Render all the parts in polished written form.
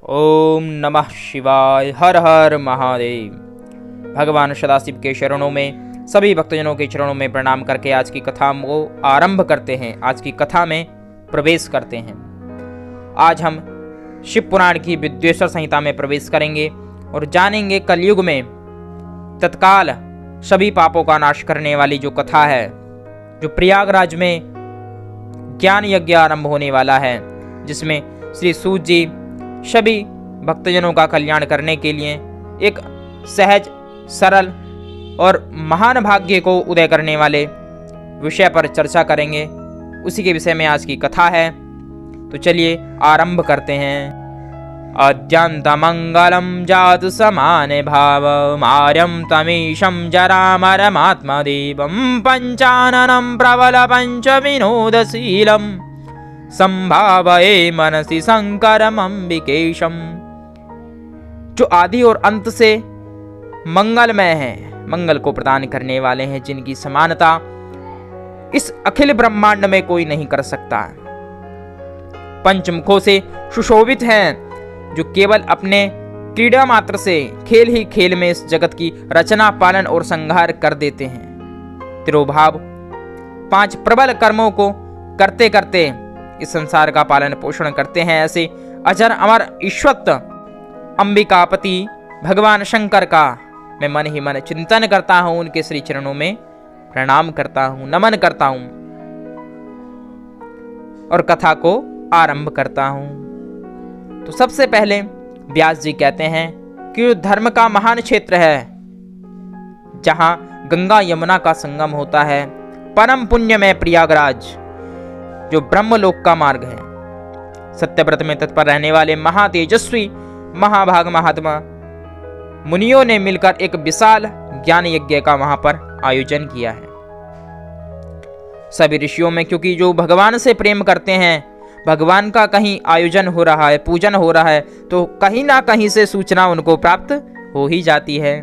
ओम नमः शिवाय। हर हर महादेव। भगवान सदाशिव के चरणों में, सभी भक्तजनों के चरणों में प्रणाम करके आज की कथा को आरंभ करते हैं। आज की कथा में प्रवेश करते हैं। आज हम शिव पुराण की विद्वेश्वर संहिता में प्रवेश करेंगे और जानेंगे कलयुग में तत्काल सभी पापों का नाश करने वाली जो कथा है, जो प्रयागराज में ज्ञान यज्ञ आरंभ होने वाला है, जिसमें श्री सूत जी सभी भक्तजनों का कल्याण करने के लिए एक सहज, सरल और महान भाग्य को उदय करने वाले विषय पर चर्चा करेंगे। उसी के विषय में आज की कथा है। तो चलिए आरंभ करते हैं। अद्यन्तमङ्गलं जातु समाने भाव मार्यं तमीशं जरामरमात्मदेवं पंचाननं प्रबल पंचविनोदशीलं संभावये मनसि शंकरम अंबिकेशम। जो आदि और अंत से मंगलमय हैं, मंगल को प्रदान करने वाले हैं, जिनकी समानता इस अखिल ब्रह्मांड में कोई नहीं कर सकता। पंचमुखों से सुशोभित हैं, जो केवल अपने क्रीड़ा मात्र से खेल ही खेल में इस जगत की रचना, पालन और संहार कर देते हैं। तिरोभाव 5 प्रबल कर्मों को करते करते इस संसार का पालन पोषण करते हैं। ऐसे अजर अमर ईश्वत अंबिकापति भगवान शंकर का मैं मन ही मन चिंतन करता हूं, उनके श्री चरणों में प्रणाम करता हूं, नमन करता हूं और कथा को आरंभ करता हूं। तो सबसे पहले व्यास जी कहते हैं कि धर्म का महान क्षेत्र है, जहां गंगा यमुना का संगम होता है, परम पुण्य में प्रयागराज जो ब्रह्मलोक का मार्ग है। सत्यव्रत में तत्पर रहने वाले महातेजस्वी महाभाग महात्मा मुनियों ने मिलकर एक विशाल ज्ञान यज्ञ का वहां पर आयोजन किया है। सभी ऋषियों में, क्योंकि जो भगवान से प्रेम करते हैं, भगवान का कहीं आयोजन हो रहा है, पूजन हो रहा है, तो कहीं ना कहीं से सूचना उनको प्राप्त हो ही जाती है।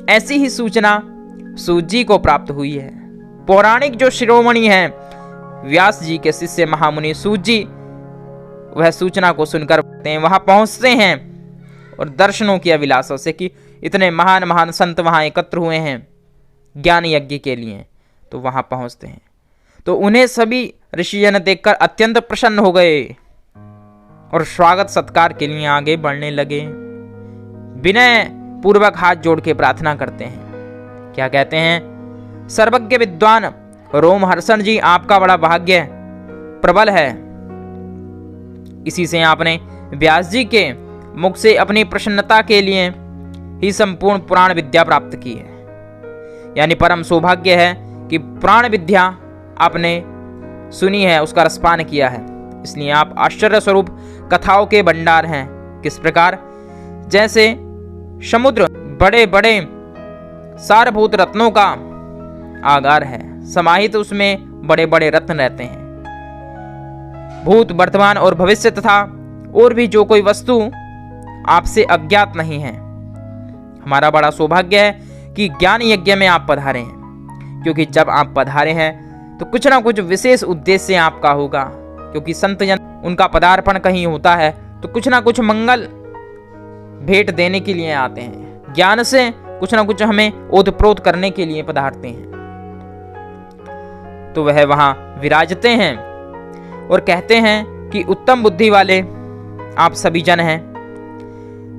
ऐसी ही सूचना सूत जी को प्राप्त हुई है। पौराणिक जो शिरोमणि हैं, व्यास जी के शिष्य महामुनि सूत जी, वह सूचना को सुनकर वहां पहुंचते हैं और दर्शनों की अभिलाषा से कि इतने महान महान संत वहां एकत्र हुए हैं ज्ञान यज्ञ के लिए, तो वहां पहुंचते हैं। तो उन्हें सभी ऋषिजन देखकर अत्यंत प्रसन्न हो गए और स्वागत सत्कार के लिए आगे बढ़ने लगे। विनय पूर्वक हाथ जोड़ के प्रार्थना करते हैं। क्या कहते हैं? सर्वज्ञ विद्वान रोमहर्षण जी, आपका बड़ा भाग्य प्रबल है। इसी से आपने व्यास जी के मुख से अपनी प्रसन्नता के लिए ही संपूर्ण पुराण विद्या प्राप्त की है। यानी परम सौभाग्य है कि पुराण विद्या आपने सुनी है, उसका रसपान किया है। इसलिए आप आश्चर्य स्वरूप कथाओं के भंडार हैं। किस प्रकार? जैसे समुद्र बड़े बड़े सारभूत रत्नों का आगार है, समाहित उसमें बड़े बड़े रत्न रहते हैं। भूत, वर्तमान और भविष्य तथा और भी जो कोई वस्तु आपसे अज्ञात नहीं है। हमारा बड़ा सौभाग्य है कि ज्ञान यज्ञ में आप पधारे हैं, क्योंकि जब आप पधारे हैं तो कुछ ना कुछ विशेष उद्देश्य आपका होगा। क्योंकि संत जन, उनका पदार्पण कहीं होता है तो कुछ ना कुछ मंगल भेंट देने के लिए आते हैं, ज्ञान से कुछ ना कुछ हमें ओतप्रोत करने के लिए पधारते हैं। तो वह वहां विराजते हैं और कहते हैं कि उत्तम बुद्धि वाले आप सभी जन हैं।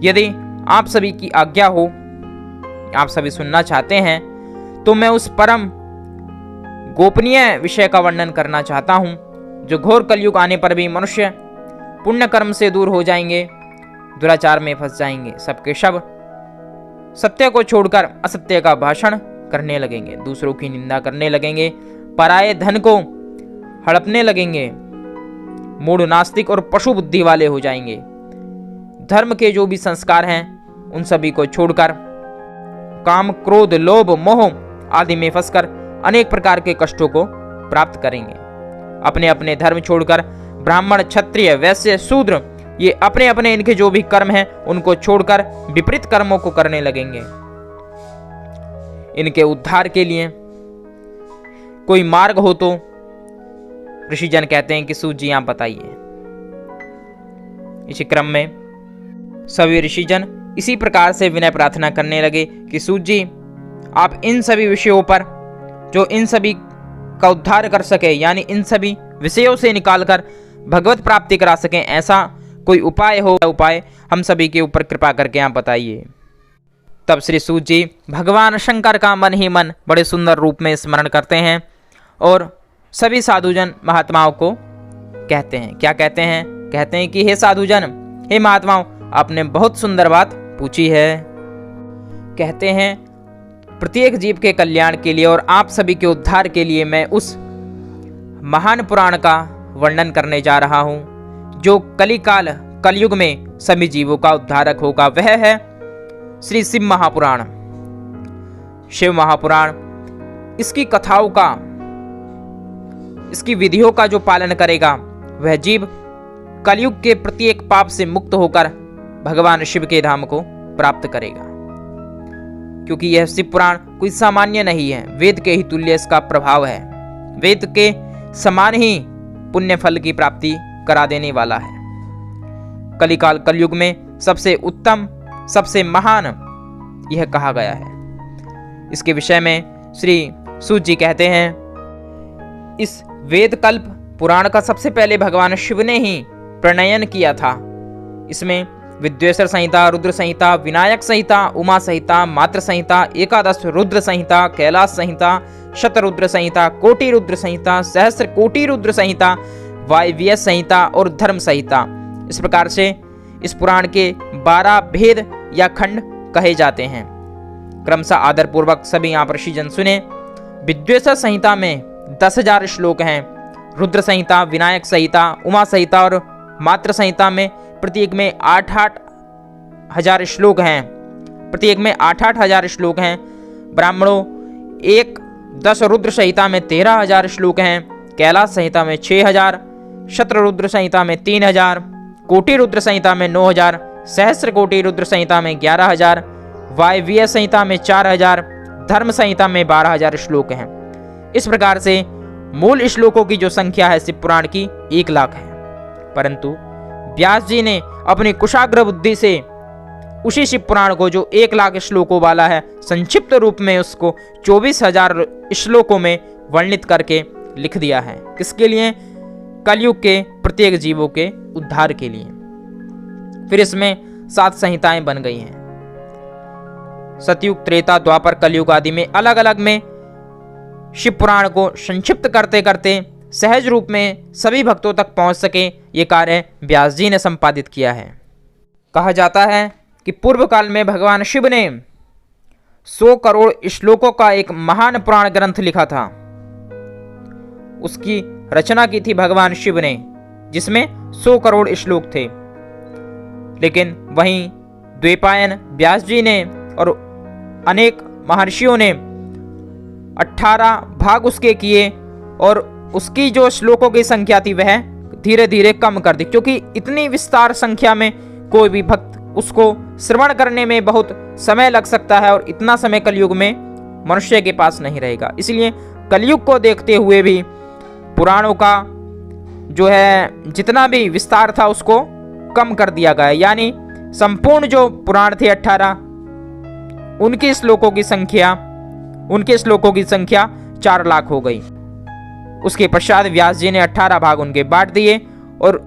यदि आप सभी की आज्ञा हो, आप सभी सुनना चाहते हैं, तो मैं उस परम गोपनीय विषय का वर्णन करना चाहता हूं, जो घोर कलयुग आने पर भी मनुष्य पुण्य कर्म से दूर हो जाएंगे, दुराचार में फंस जाएंगे, सबके सब सत्य को छोड़कर असत्य का भाषण करने लगेंगे, दूसरों की निंदा करने लगेंगे, पराये धन को हड़पने लगेंगे, मूढ़, नास्तिक और पशु बुद्धि वाले हो जाएंगे। धर्म के जो भी संस्कार हैं, उन सभी को छोड़कर काम, क्रोध, लोभ, मोह आदि में फंसकर अनेक प्रकार के कष्टों को प्राप्त करेंगे। अपने अपने धर्म छोड़कर ब्राह्मण, क्षत्रिय, वैश्य, शूद्र, ये अपने अपने इनके जो भी कर्म हैं, उनको छोड़कर विपरीत कर्मों को करने लगेंगे। इनके उद्धार के लिए कोई मार्ग हो तो ऋषिजन कहते हैं कि सूत जी आप बताइए। इसी क्रम में सभी ऋषिजन इसी प्रकार से विनय प्रार्थना करने लगे कि सूत जी, आप इन सभी विषयों पर जो इन सभी का उद्धार कर सके, यानी इन सभी विषयों से निकालकर भगवत प्राप्ति करा सकें, ऐसा कोई उपाय हो, उपाय हम सभी के ऊपर कृपा करके आप बताइए। तब श्री सूत जी भगवान शंकर का मन ही मन बड़े सुंदर रूप में स्मरण करते हैं और सभी साधुजन महात्माओं को कहते हैं, क्या कहते हैं? कहते हैं कि हे साधुजन, हे महात्माओं, आपने बहुत सुंदर बात पूछी है। कहते हैं प्रत्येक जीव के कल्याण के लिए और आप सभी के उद्धार के लिए मैं उस महान पुराण का वर्णन करने जा रहा हूं जो कलिकाल कलयुग में सभी जीवों का उद्धारक होगा। वह है श्री शिव महापुराण। शिव महापुराण इसकी कथाओं का, इसकी विधियों का जो पालन करेगा वह जीव कलयुग के प्रत्येक पाप से मुक्त होकर भगवान शिव के धाम को प्राप्त करेगा। क्योंकि यह शिव पुराण कोई सामान्य नहीं है, वेद के ही तुल्य इसका प्रभाव है, वेद के समान ही पुण्य फल की प्राप्ति करा देने वाला है। कलिकाल कलयुग में सबसे उत्तम, सबसे महान यह कहा गया है। इसके विषय में श्री सूत जी कहते हैं, इस वेद कल्प पुराण का सबसे पहले भगवान शिव ने ही प्रणयन किया था। इसमें विद्वेश्वर संहिता, रुद्र संहिता, विनायक संहिता, उमा संहिता, मातृ संहिता, एकादश रुद्र संहिता, कैलाश संहिता, शतरुद्र संहिता, कोटि रुद्र संहिता, सहस्र कोटि रुद्र संहिता, वायव्य संहिता और धर्म संहिता, इस प्रकार से इस पुराण के 12 भेद या खंड कहे जाते हैं। क्रमशः आदर पूर्वक सभी यहाँ पर ऋषिजन सुने। विद्वेश्वर संहिता में 10,000 श्लोक हैं। रुद्र संहिता, विनायक संहिता, उमा संहिता और मातृ संहिता में प्रत्येक में 8-8 हजार श्लोक हैं। प्रत्येक में 8-8 हजार श्लोक हैं। ब्राह्मणों 10 रुद्र संहिता में 13,000 श्लोक हैं। कैलाश संहिता में 6,000, शतरुद्र संहिता में 3,000, कोटि रुद्र संहिता में 9,000, सहस्र कोटि रुद्र संहिता में 11,000, वायव्य संहिता में 4,000, धर्म संहिता में 12,000 श्लोक हैं। इस प्रकार से मूल श्लोकों की जो संख्या है शिव पुराण की 1 लाख है। परंतु व्यास जी ने अपनी कुशाग्र बुद्धि से उसी शिव पुराण को जो 1 लाख श्लोकों वाला है, संक्षिप्त रूप में उसको 24,000 श्लोकों में वर्णित करके लिख दिया है। किसके लिए? कलयुग के प्रत्येक जीवों के उद्धार के लिए। फिर इसमें 7 संहिताएं बन गई हैं। सतयुग, त्रेता, द्वापर, कलयुग आदि में अलग अलग में शिव पुराण को संक्षिप्त करते करते सहज रूप में सभी भक्तों तक पहुंच सके, ये कार्य व्यास जी ने संपादित किया है। कहा जाता है कि पूर्व काल में भगवान शिव ने 100 करोड़ श्लोकों का एक महान पुराण ग्रंथ लिखा था। उसकी रचना की थी भगवान शिव ने, जिसमें 100 करोड़ श्लोक थे। लेकिन वहीं द्वैपायन व्यास जी ने और अनेक महर्षियों ने 18 भाग उसके किए और उसकी जो श्लोकों की संख्या थी वह धीरे धीरे कम कर दी, क्योंकि इतनी विस्तार संख्या में कोई भी भक्त उसको श्रवण करने में बहुत समय लग सकता है और इतना समय कलयुग में मनुष्य के पास नहीं रहेगा। इसलिए कलयुग को देखते हुए भी पुराणों का जो है जितना भी विस्तार था उसको कम कर दिया गया। यानी संपूर्ण जो पुराण थे 18, उनके श्लोकों की संख्या 4 लाख हो गई। उसके पश्चात व्यास जी ने 18 भाग उनके बांट दिए और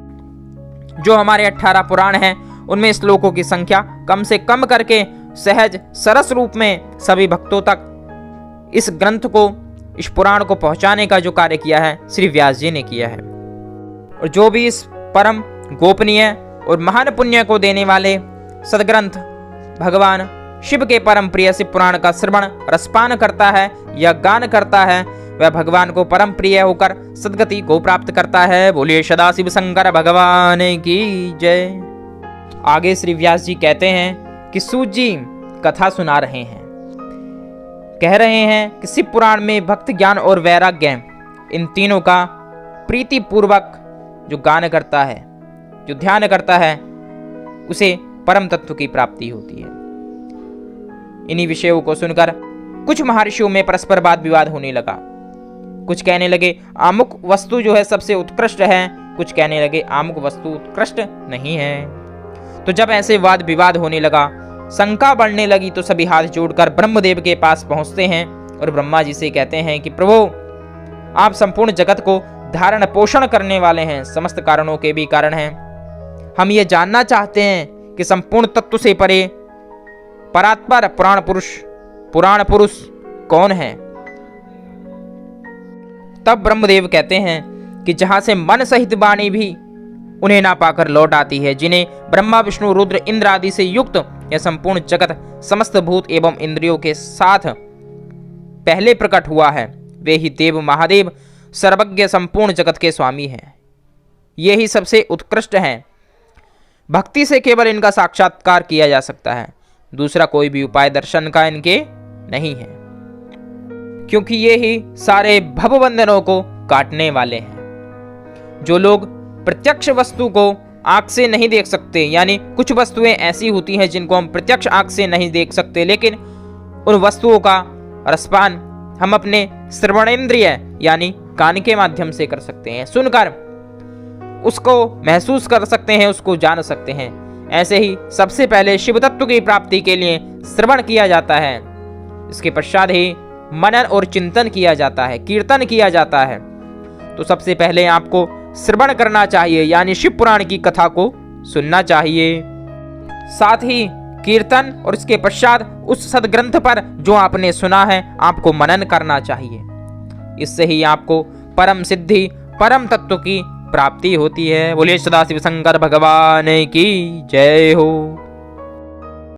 जो हमारे 18 पुराण हैं उनमें श्लोकों की संख्या कम से कम करके सहज सरस रूप में सभी भक्तों तक इस ग्रंथ को, इस पुराण को पहुंचाने का जो कार्य किया है श्री व्यास जी ने किया है। और जो भी इस परम गोपनीय और महान पुण्य को देने वाले सदग्रंथ भगवान शिव के परम प्रिय शिव पुराण का श्रवण रसपान करता है या गान करता है, वह भगवान को परम प्रिय होकर सदगति को प्राप्त करता है। बोलिए सदाशिव शंकर भगवान की जय। आगे श्री व्यास जी कहते हैं कि सूत जी कथा सुना रहे हैं, कह रहे हैं कि शिव पुराण में भक्त, ज्ञान और वैराग्य, इन तीनों का प्रीति पूर्वक जो गान करता है, जो ध्यान करता है, उसे परम तत्व की प्राप्ति होती है। इन्हीं विषयों को सुनकर कुछ महर्षियों में परस्पर वाद विवाद होने लगा। कुछ कहने लगे अमुक वस्तु जो है सबसे उत्कृष्ट है, कुछ कहने लगे अमुक वस्तु उत्कृष्ट नहीं है। तो जब ऐसे वाद विवाद होने लगा, शंका बढ़ने लगी, तो सभी हाथ जोड़कर ब्रह्मदेव के पास पहुंचते हैं और ब्रह्मा जी से कहते हैं कि प्रभु, आप संपूर्ण जगत को धारण पोषण करने वाले हैं, समस्त कारणों के भी कारण हैं। हम ये जानना चाहते हैं कि संपूर्ण तत्व से परे परात्पर पुराण पुरुष कौन है। तब ब्रह्मदेव कहते हैं कि जहां से मन सहित वाणी भी उन्हें ना पाकर लौट आती है, जिन्हें ब्रह्मा विष्णु रुद्र इंद्र आदि से युक्त यह संपूर्ण जगत समस्त भूत एवं इंद्रियों के साथ पहले प्रकट हुआ है, वे ही देव महादेव सर्वज्ञ संपूर्ण जगत के स्वामी हैं। ये ही सबसे उत्कृष्ट हैं। भक्ति से केवल इनका साक्षात्कार किया जा सकता है, दूसरा कोई भी उपाय दर्शन का इनके नहीं है, क्योंकि ये ही सारे भवबंधनों को काटने वाले हैं। जो लोग प्रत्यक्ष वस्तु को आंख से नहीं देख सकते, यानी कुछ वस्तुएं ऐसी होती हैं जिनको हम प्रत्यक्ष आंख से नहीं देख सकते, लेकिन उन वस्तुओं का रसपान हम अपने श्रवणेंद्रिय यानी कान के माध्यम से कर सकते हैं, सुनकर उसको महसूस कर सकते हैं, उसको जान सकते हैं। ऐसे ही सबसे पहले शिव तत्व की प्राप्ति के लिए श्रवण किया जाता है, इसके पश्चात ही मनन और चिंतन किया जाता है, कीर्तन किया जाता है। तो सबसे पहले आपको श्रवण करना चाहिए, यानी शिव पुराण की कथा को सुनना चाहिए, साथ ही कीर्तन, और इसके पश्चात उस सदग्रंथ पर जो आपने सुना है आपको मनन करना चाहिए। इससे ही आपको परम सिद्धि परम तत्व की प्राप्ति होती है। बोलिए सदाशिव शंकर भगवान की जय हो।